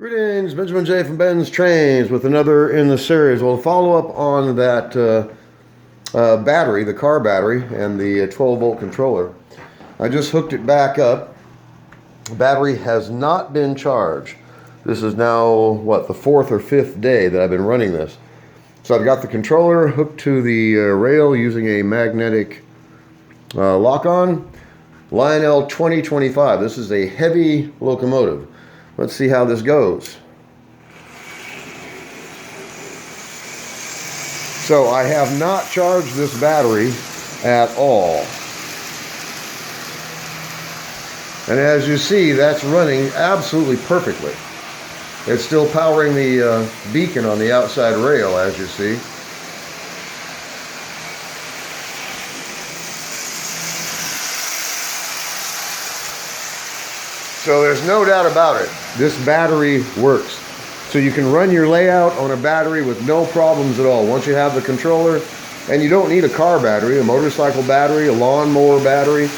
Greetings, Benjamin J from BENZTRAINZ with another in the series. We'll follow up on that battery, the car battery, and the 12-volt controller. I just hooked it back up. The battery has not been charged. This is now, what, the fourth or fifth day that I've been running this. So I've got the controller hooked to the rail using a magnetic lock-on. Lionel 2025. This is a heavy locomotive. Let's see how this goes. So I have not charged this battery at all. And as you see, that's running absolutely perfectly. It's still powering the beacon on the outside rail, as you see. So there's no doubt about it. This battery works. So you can run your layout on a battery with no problems at all. Once you have the controller, and you don't need a car battery, a motorcycle battery, a lawnmower battery,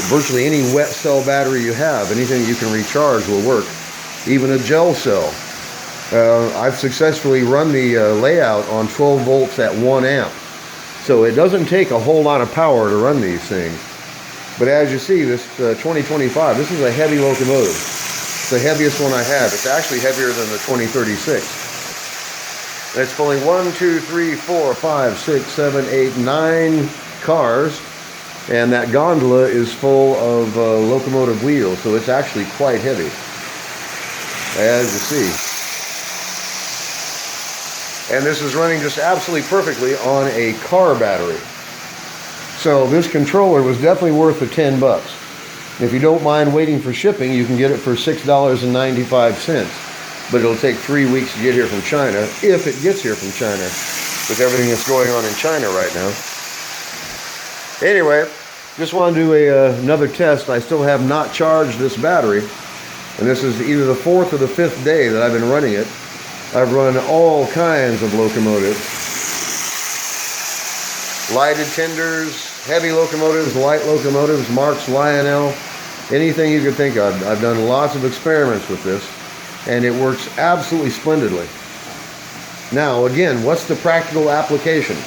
virtually any wet cell battery you have, anything you can recharge will work. Even a gel cell. I've successfully run the layout on 12 volts at 1 amp. So it doesn't take a whole lot of power to run these things. But as you see, this 2025, this is a heavy locomotive. It's the heaviest one I have. It's actually heavier than the 2036. And it's pulling 1, 2, 3, 4, 5, 6, 7, 8, 9 cars. And that gondola is full of locomotive wheels, so it's actually quite heavy, as you see. And this is running just absolutely perfectly on a car battery. So this controller was definitely worth the 10 bucks. If you don't mind waiting for shipping, you can get it for $6.95. But it'll take 3 weeks to get here from China, if it gets here from China, with everything that's going on in China right now. Anyway, just want to do another test. I still have not charged this battery. And this is either the fourth or the fifth day that I've been running it. I've run all kinds of locomotives. Lighted tenders, heavy locomotives, light locomotives, Marx, Lionel, anything you could think of. I've done lots of experiments with this, and it works absolutely splendidly. Now, again, what's the practical application?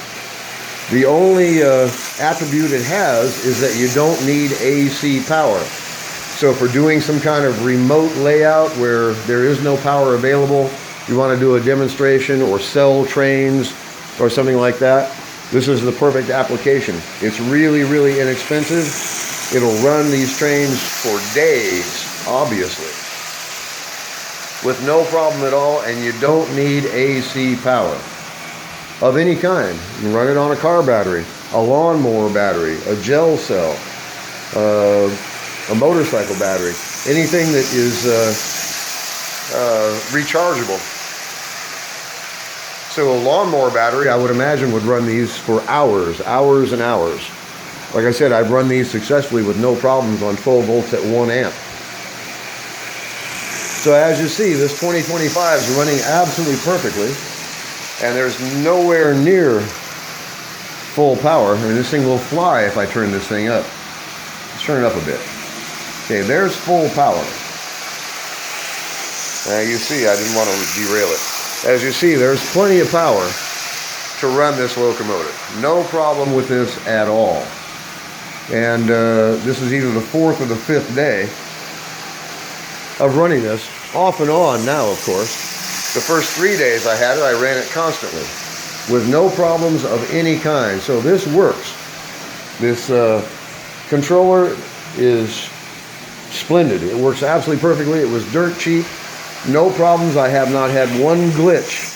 The only attribute it has is that you don't need AC power. So for doing some kind of remote layout where there is no power available, you want to do a demonstration or sell trains or something like that, this is the perfect application. It's really, really inexpensive. It'll run these trains for days, obviously, with no problem at all, and you don't need AC power of any kind. You can run it on a car battery, a lawnmower battery, a gel cell, a motorcycle battery, anything that is rechargeable. So a lawnmower battery, I would imagine, would run these for hours and hours. Like I said, I've run these successfully with no problems on 12 volts at 1 amp. So as you see, this 2025 is running absolutely perfectly, and there's nowhere near full power. I mean, this thing will fly if I turn this thing up. Let's turn it up a bit. Okay, there's full power. Now you see, I didn't want to derail it. As you see, there's plenty of power to run this locomotive. No problem with this at all. And this is either the fourth or the fifth day of running this, off and on now, of course. The first 3 days I had it, I ran it constantly with no problems of any kind. So this works. This controller is splendid. It works absolutely perfectly. It was dirt cheap. No problems. I have not had one glitch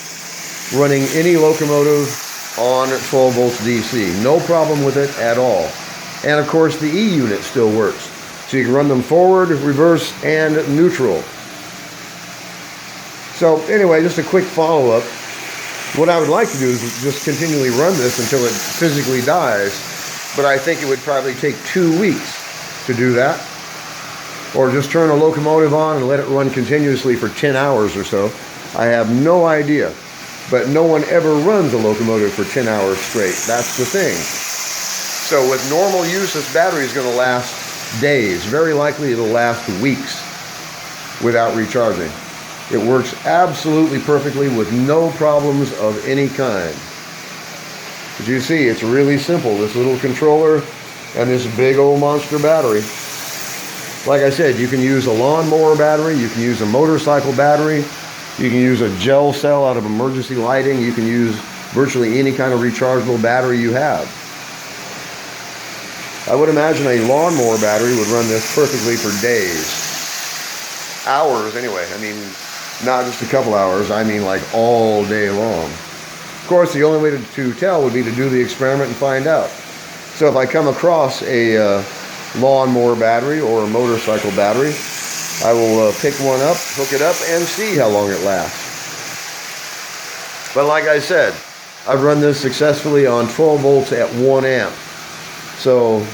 running any locomotive on 12 volts DC. No problem with it at all. And of course the E unit still works. So you can run them forward, reverse, and neutral. So anyway, just a quick follow-up. What I would like to do is just continually run this until it physically dies. But I think it would probably take 2 weeks to do that. Or just turn a locomotive on and let it run continuously for 10 hours or so. I have no idea. But no one ever runs a locomotive for 10 hours straight. That's the thing. So with normal use, this battery is going to last days. Very likely it'll last weeks without recharging. It works absolutely perfectly with no problems of any kind. As you see, it's really simple. This little controller and this big old monster battery. Like I said, you can use a lawnmower battery, you can use a motorcycle battery, you can use a gel cell out of emergency lighting, you can use virtually any kind of rechargeable battery you have. I would imagine a lawnmower battery would run this perfectly for days. Hours anyway. I mean, not just a couple hours, I mean like all day long. Of course, the only way to tell would be to do the experiment and find out. So if I come across a lawnmower battery or a motorcycle battery, I will pick one up, hook it up, and see how long it lasts. But like I said, I've run this successfully on 12 volts at 1 amp. So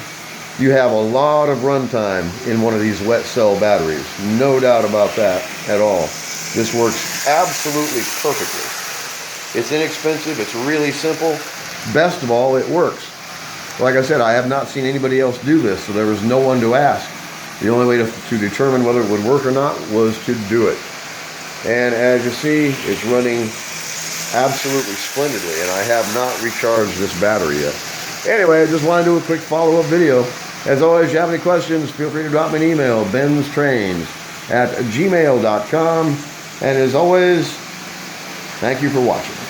you have a lot of runtime in one of these wet cell batteries. No doubt about that at all. This works absolutely perfectly. It's inexpensive, it's really simple. Best of all, it works. Like I said, I have not seen anybody else do this, so there was no one to ask. The only way to determine whether it would work or not was to do it. And as you see, it's running absolutely splendidly, and I have not recharged this battery yet. Anyway, I just want to do a quick follow-up video. As always, if you have any questions, feel free to drop me an email, BENZTRAINZ@gmail.com. And as always, thank you for watching.